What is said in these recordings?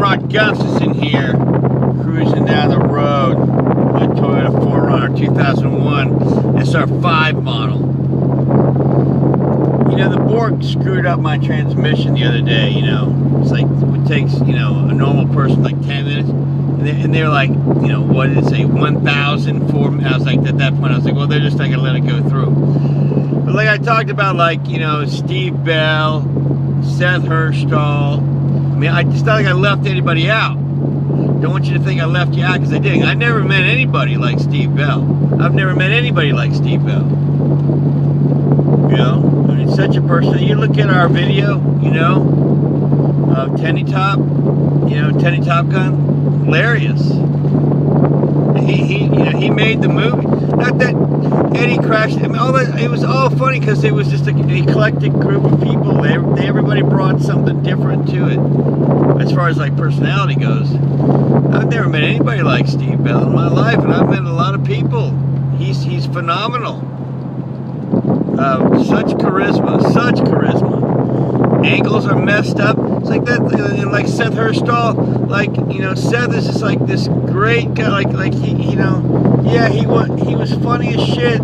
brought Gus is in here, cruising down the road. My Toyota 4Runner 2001 SR5 model. You know, the Borg screwed up my transmission the other day, you know. It's like, it takes, you know, a normal person like 10 minutes. And they're like, you know, what did it say, 1,004? I was like, at that point, I was like, well, they're just not going to let it go through. But like I talked about, like, you know, Steve Bell, Seth Herstall. I mean, it's not like I left anybody out. Don't want you to think I left you out, because I didn't. I never met anybody like Steve Bell. I've never met anybody like Steve Bell. You know, I mean, such a person. You look at our video, you know, of Tenny Top, you know, Tenny Top Gun. Hilarious. You know, he made the movie. Not that Eddie crashed. I mean, all that, it was all funny because it was just an eclectic group of people. Everybody brought something different to it, as far as like personality goes. I've never met anybody like Steve Bell in my life, and I've met a lot of people. He's phenomenal. Such charisma, such charisma. Angles are messed up. It's like that, and like Seth Herstall, like, you know, Seth is just like this great guy, like he, you know, yeah, he was funny as shit,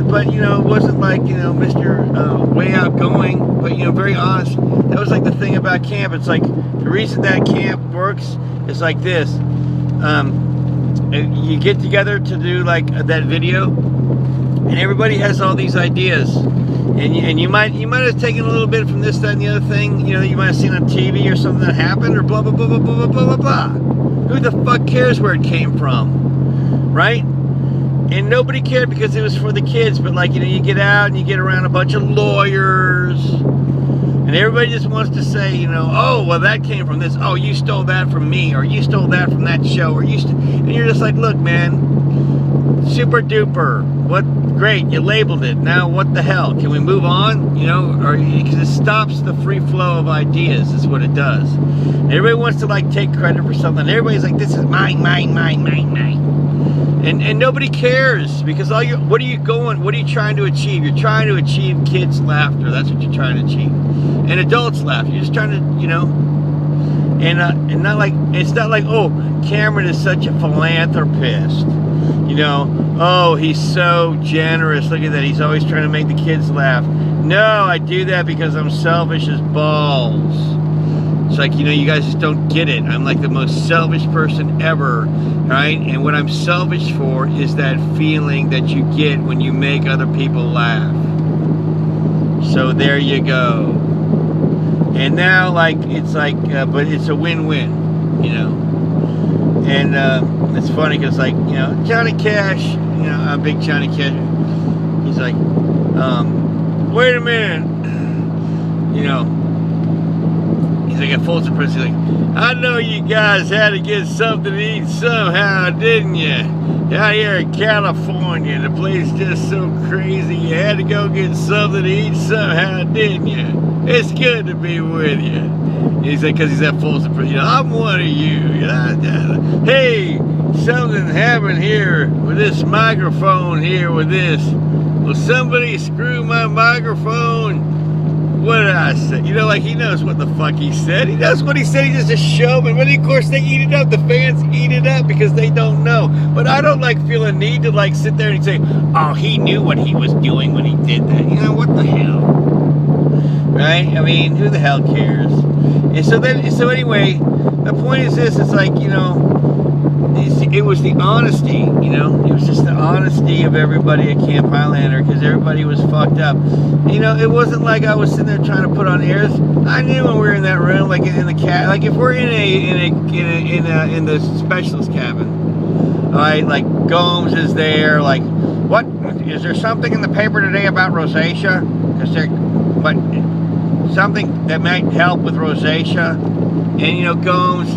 but you know, it wasn't like, you know, Mr. Way outgoing, but you know, very honest. That was like the thing about camp. It's like the reason that camp works is like this. You get together to do like that video, and everybody has all these ideas. And you might have taken a little bit from this, that, and the other thing, you know, that you might have seen on TV or something that happened, or blah, blah, blah, blah, blah, blah, blah, blah, blah. Who the fuck cares where it came from, right? And nobody cared because it was for the kids, but like, you know, you get out and you get around a bunch of lawyers, and everybody just wants to say, you know, oh, well, that came from this, oh, you stole that from me, or you stole that from that show, or and you're just like, look, man, super duper, what, great, you labeled it, now what the hell, can we move on, you know, or, because it stops the free flow of ideas, is what it does. Everybody wants to like take credit for something, everybody's like, this is mine, and nobody cares, because what are you trying to achieve? You're trying to achieve kids' laughter, that's what you're trying to achieve, and adults' laughter, you're just trying to, you know, and not like, it's not like, oh, Cameron is such a philanthropist, you know, oh, he's so generous, look at that, he's always trying to make the kids laugh. No, I do that because I'm selfish as balls. It's like, you know, you guys just don't get it. I'm like the most selfish person ever, right? And what I'm selfish for is that feeling that you get when you make other people laugh. So there you go. And now, like, it's like, but it's a win-win, you know. And it's funny because, like, you know, Johnny Cash, you know, a big Johnny Cash, he's like, wait a minute, you know, he's like at Fulton Prince, he's like, I know you guys had to get something to eat somehow, didn't you? Out here in California, the place just so crazy, you had to go get something to eat somehow, didn't you? It's good to be with you. He's like, because he's at Fulton Prince, you know, I'm one of you. Hey, something happened here with this microphone here with this. Will somebody screw my microphone? What did I say? You know, like, he knows what the fuck he said. He knows what he said. He's just a showman. But of course, they eat it up. The fans eat it up because they don't know. But I don't like feel a need to like sit there and say, oh, he knew what he was doing when he did that. You know, what the hell? Right? I mean, who the hell cares? And so anyway, the point is this, it's like, you know, it was the honesty, you know, it was just the honesty of everybody at Camp Highlander, because everybody was fucked up. You know, it wasn't like I was sitting there trying to put on airs. I knew when we were in that room, like in the like if we're in the specialist cabin, all right, like Gomes is there, like, what, is there something in the paper today about rosacea? Is there, what, something that might help with rosacea? And you know, Gomes,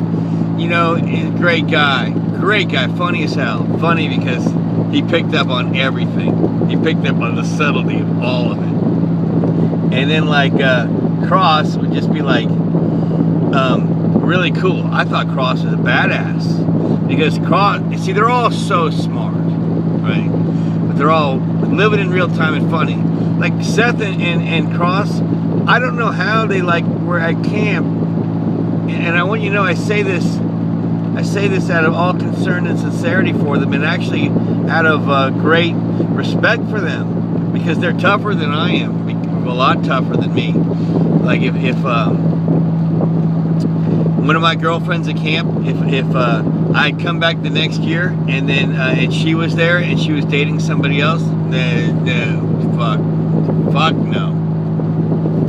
you know, is a great guy, funny as hell, funny because he picked up on everything. He picked up on the subtlety of all of it. And then like Cross would just be like really cool. I thought Cross was a badass because Cross, see, they're all so smart, right? But they're all living in real time and funny. Like Seth and Cross, I don't know how they like were at camp and I want you to know, I say this out of all concern and sincerity for them, and actually out of great respect for them, because they're tougher than I am, a lot tougher than me. Like if one of my girlfriends at camp, if I'd come back the next year and then and she was there and she was dating somebody else, no,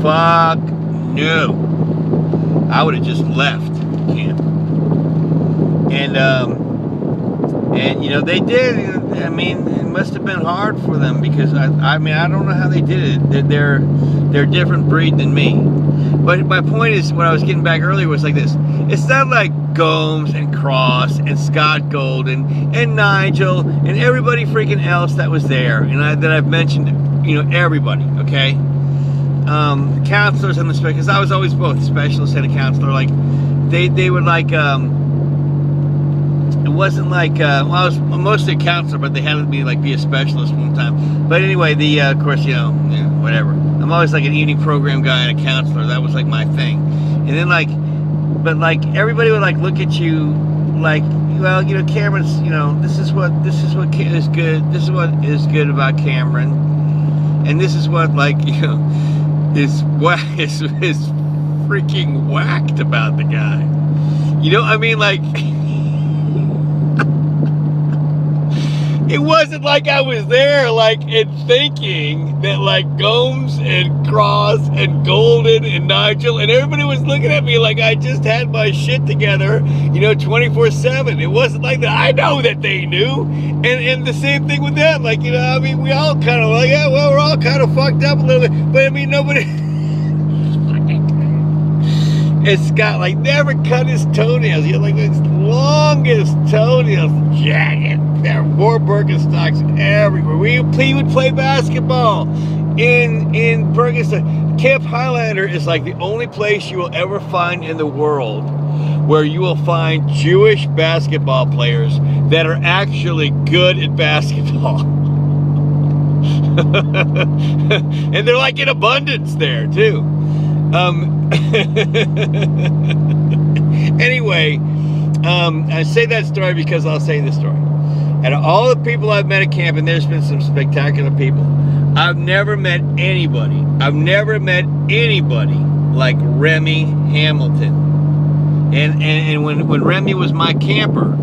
fuck no, I would have just left camp. And you know, they did. I mean, it must have been hard for them, because I mean, I don't know how they did it. They're a different breed than me. But my point is, what I was getting back earlier was like this. It's not like Gomes and Cross and Scott Golden and Nigel and everybody freaking else that was there, and that I've mentioned, you know, everybody, okay? Counselors and the because I was always both specialist and a counselor. Like they would like it wasn't like well, I was mostly a counselor, but they had me like be a specialist one time. But anyway, of course, you know, whatever. I'm always like an evening program guy and a counselor. That was like my thing. And then but everybody would like look at you like, well, you know, Cameron's, you know, this is what is good. This is what is good about Cameron, and this is what, like, you know, is freaking whacked about the guy. You know, I mean, like. It wasn't like I was there, like, and thinking that, like, Gomes and Cross and Golden and Nigel and everybody was looking at me like I just had my shit together, you know, 24/7. It wasn't like that. I know that they knew, and the same thing with them. Like, you know, I mean, we all kind of like, yeah, well, we're all kind of fucked up a little bit, but I mean, nobody. And Scott, like, never cut his toenails. He had like his longest toenails, jagged. There were more Birkenstocks everywhere. We would play basketball in Birkenstock. Camp Highlander is like the only place you will ever find in the world where you will find Jewish basketball players that are actually good at basketball. And they're like in abundance there too. Anyway, I say that story because I'll say this story. Out of all the people I've met at camp, and there's been some spectacular people, I've never met anybody like Remy Hamilton. And when Remy was my camper,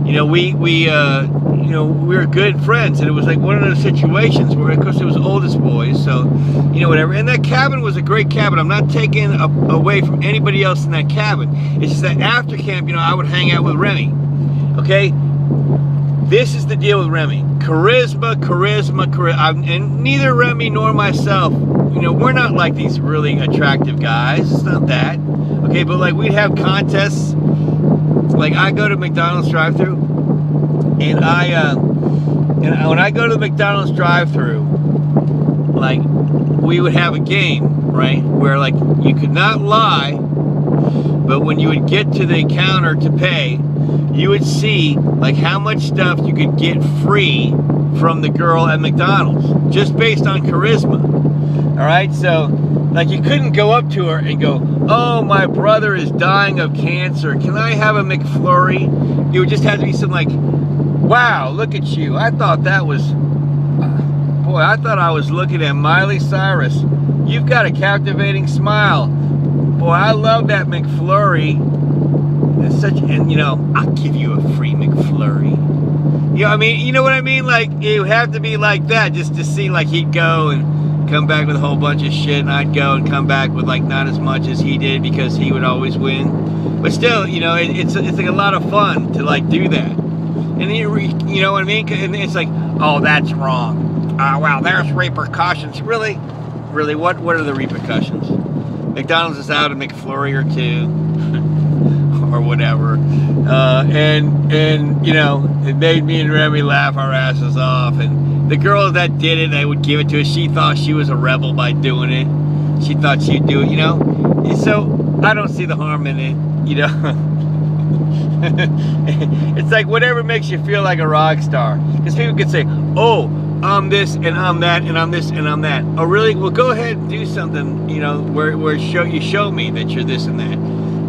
you know, we were good friends, and it was like one of those situations where, of course, it was oldest boys, so, you know, whatever. And that cabin was a great cabin. I'm not taking away from anybody else in that cabin. It's just that after camp, you know, I would hang out with Remy. Okay? This is the deal with Remy. Charisma. And neither Remy nor myself, you know, we're not like these really attractive guys. It's not that. Okay, but like we'd have contests. Like I go to McDonald's drive-thru, and when I go to the McDonald's drive-thru, like we would have a game, right, where like you could not lie, but when you would get to the counter to pay, you would see like how much stuff you could get free from the girl at McDonald's, just based on charisma. All right, so like you couldn't go up to her and go, "Oh, my brother is dying of cancer. Can I have a McFlurry?" It would just have to be something like, "Wow, look at you. I thought that was, boy, I thought I was looking at Miley Cyrus. You've got a captivating smile. Boy, I love that McFlurry. It's such, and you know, I'll give you a free McFlurry." You know what I mean? You know what I mean? Like, it would have to be like that just to see, like, he'd go and come back with a whole bunch of shit, and I'd go and come back with like not as much as he did, because he would always win. But still, you know, it's like a lot of fun to like do that. And you know what I mean? And it's like, oh, that's wrong. Wow, there's repercussions. Really, what are the repercussions? McDonald's is out a McFlurry or two, or whatever. And you know, it made me and Remy laugh our asses off. And the girl that did it, I would give it to her. She thought she was a rebel by doing it. She thought she'd do it, you know. So I don't see the harm in it, you know. It's like whatever makes you feel like a rock star. Because people could say, "Oh, I'm this and I'm that and I'm this and I'm that." Oh, really? Well, go ahead and do something, you know, where you show me that you're this and that.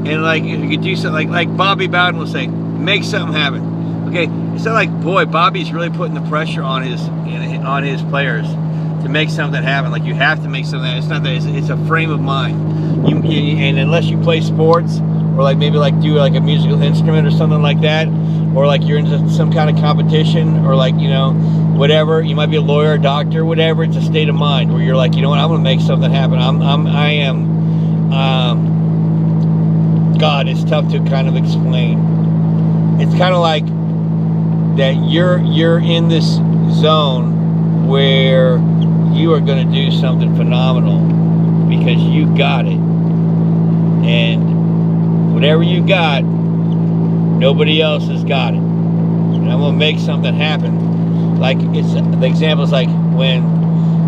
And like if you could do something like Bobby Bowden will say, make something happen. Okay, it's not like, boy, Bobby's really putting the pressure on his players to make something happen. Like, you have to make something. It's not that. It's a frame of mind. And unless you play sports, or like maybe like do like a musical instrument or something like that, or like you're into some kind of competition, or like, you know, whatever. You might be a lawyer, a doctor, whatever. It's a state of mind where you're like, you know what, I'm gonna make something happen. God, it's tough to kind of explain. It's kind of like that you're in this zone where you are going to do something phenomenal because you got it, and whatever you got, nobody else has got it. And I'm going to make something happen. Like, it's the example is like when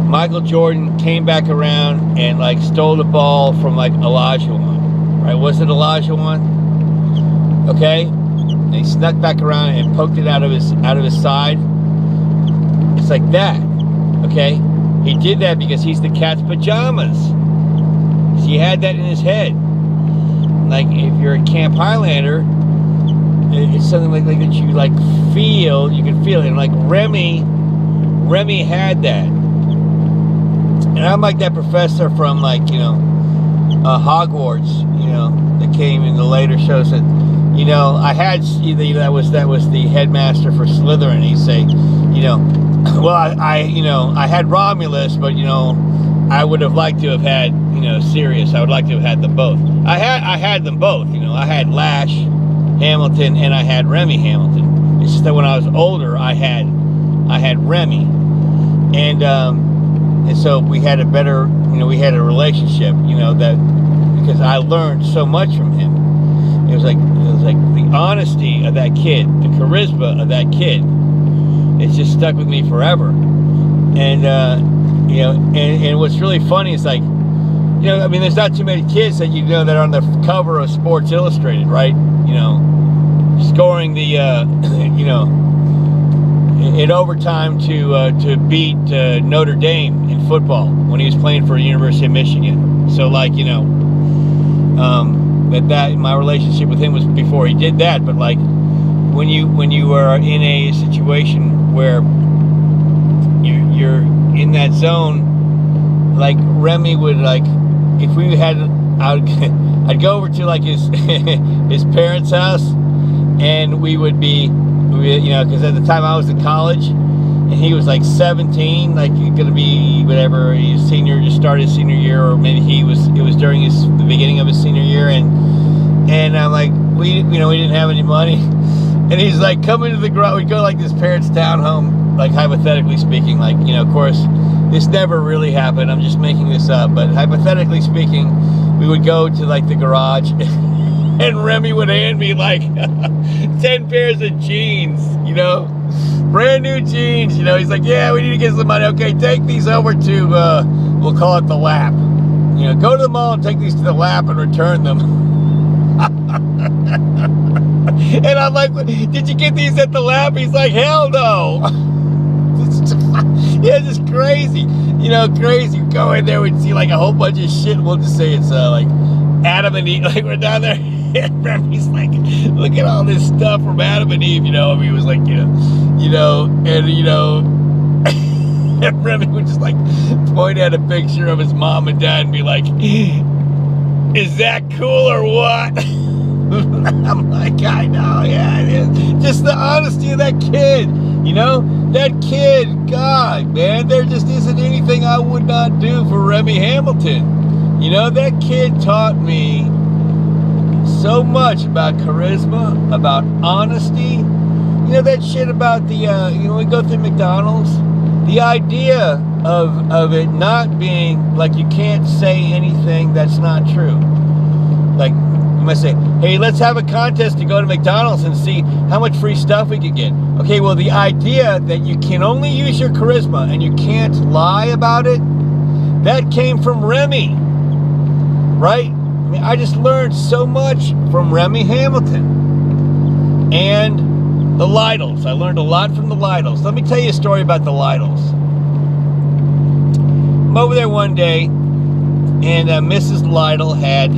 Michael Jordan came back around and like stole the ball from like Olajuwon, right? Was it Olajuwon? Okay. And he snuck back around and poked it out of his side. It's like that, okay? He did that because he's the cat's pajamas. He had that in his head. Like, if you're a Camp Highlander, it's something like that you like feel. You can feel it. And like Remy had that. And I'm like that professor from like, you know, Hogwarts, you know, that came in the later shows that. You know, I had, that was the headmaster for Slytherin. He'd say, you know, well, I had Romulus, but, you know, I would have liked to have had, you know, Sirius. I would like to have had them both. I had them both, you know. I had Lash Hamilton and I had Remy Hamilton. It's just that when I was older, I had Remy. And so we had a better, you know, we had a relationship, you know, that, because I learned so much from him. It was like the honesty of that kid, the charisma of that kid. It's just stuck with me forever. And you know, and what's really funny is like, you know, I mean, there's not too many kids that you know that are on the cover of Sports Illustrated, right? You know, scoring the you know, in overtime to beat Notre Dame in football when he was playing for the University of Michigan. So like, you know, that my relationship with him was before he did that. But like when you are in a situation where you're in that zone, like Remy would, like, if we had, I'd go over to like his his parents' house, and we would be, you know, because at the time I was in college and he was like 17, like gonna be whatever, he's senior, just started his senior year, or maybe it was during the beginning of his senior year, and I'm like, we didn't have any money, and he's like, come into the garage. We'd go to like his parents' townhome, like hypothetically speaking, like, you know, of course this never really happened, I'm just making this up, but hypothetically speaking, we would go to like the garage and Remy would hand me like 10 pairs of jeans, you know, brand new jeans, you know. He's like, yeah, we need to get some money. Okay, take these over to, we'll call it the Lap. You know, go to the mall and take these to the Lap and return them. And I'm like, did you get these at the Lap? He's like, hell no. Yeah, it's just crazy. You know, crazy. You go in there and see like a whole bunch of shit. We'll just say it's like Adam and Eve. Like, we're down there. And he's like, look at all this stuff from Adam and Eve, you know. I mean, he was like, and and Remy would just like point at a picture of his mom and dad and be like, is that cool or what? I'm like, I know, yeah, it is. Just the honesty of that kid, you know? That kid, God, man, there just isn't anything I would not do for Remy Hamilton. You know, that kid taught me so much about charisma, about honesty. You know, that shit about the, you know, we go through McDonald's, the idea of it not being, like, you can't say anything that's not true. Like, you might say, hey, let's have a contest to go to McDonald's and see how much free stuff we can get. Okay, well, the idea that you can only use your charisma and you can't lie about it, that came from Remy, right? I mean, I just learned so much from Remy Hamilton and the Lytles. I learned a lot from the Lytles. Let me tell you a story about the Lytles. I'm over there one day, and Mrs. Lytle had